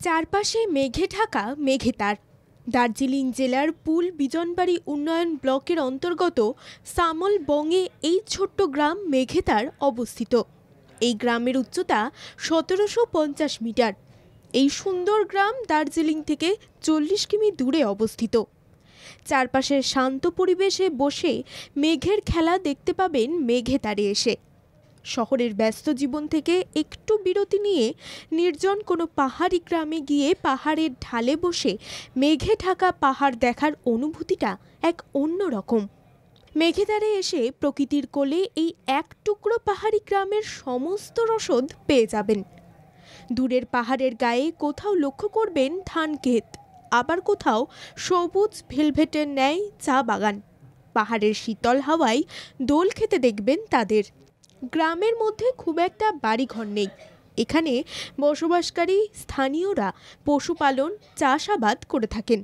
চারপাশে মেঘে ঢাকা মেঘে তার। দার্জিলিং জেলার পুল বিজনবাড়ি উন্নয়ন ব্লকের অন্তর্গত সামল বঙ্গে এই ছোট্ট গ্রাম মেঘেতার অবস্থিত। এই গ্রামের উচ্চতা ১৭৫০ মিটার। এই সুন্দর গ্রাম দার্জিলিং থেকে ৪০ কিমি দূরে অবস্থিত। চারপাশের শান্ত পরিবেশে বসে মেঘের খেলা দেখতে পাবেন মেঘেতারে এসে। শহরের ব্যস্ত জীবন থেকে একটু বিরতি নিয়ে নির্জন কোনো পাহাড়ি গ্রামে গিয়ে পাহাড়ের ঢালে বসে মেঘে ঢাকা পাহাড় দেখার অনুভূতিটা এক অন্য রকম। মেঘেতারে এসে প্রকৃতির কোলে এই এক টুকরো পাহাড়ি গ্রামের সমস্ত রসদ পেয়ে যাবেন। দূরের পাহাড়ের গায়ে কোথাও লক্ষ্য করবেন ধান ক্ষেত, আবার কোথাও সবুজ ভেলভেটের ন্যায় চা বাগান। পাহাড়ের শীতল হাওয়ায় দোল খেতে দেখবেন তাদের। গ্রামের মধ্যে খুব একটা বাড়িঘর নেই। এখানে বসবাসকারী স্থানীয়রা পশুপালন, চাষাবাদ করে থাকেন।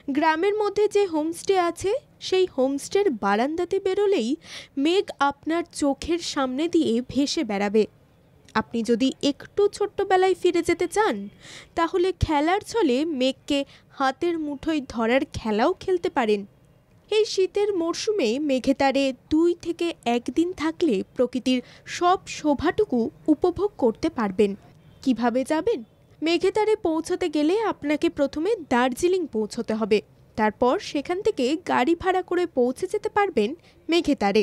গ্রামের মধ্যে যে হোমস্টে আছে সেই হোমস্টের বারান্দাতে বেরোলেই মেঘ আপনার চোখের সামনে দিয়ে ভেসে বেড়াবে। আপনি যদি একটু ছোট্টবেলায় ফিরে যেতে চান, তাহলে খেলার ছলে মেঘকে হাতের মুঠোয় ধরার খেলাও খেলতে পারেন। এই শীতের মরশুমে মেঘেতারে ২ থেকে ১ দিন থাকলে প্রকৃতির সব শোভাটুকু উপভোগ করতে পারবেন। কিভাবে যাবেন? মেঘেতারে পৌঁছতে গেলে আপনাকে প্রথমে দার্জিলিং পৌঁছতে হবে। তারপর সেখান থেকে গাড়ি ভাড়া করে পৌঁছে যেতে পারবেন মেঘেতারে।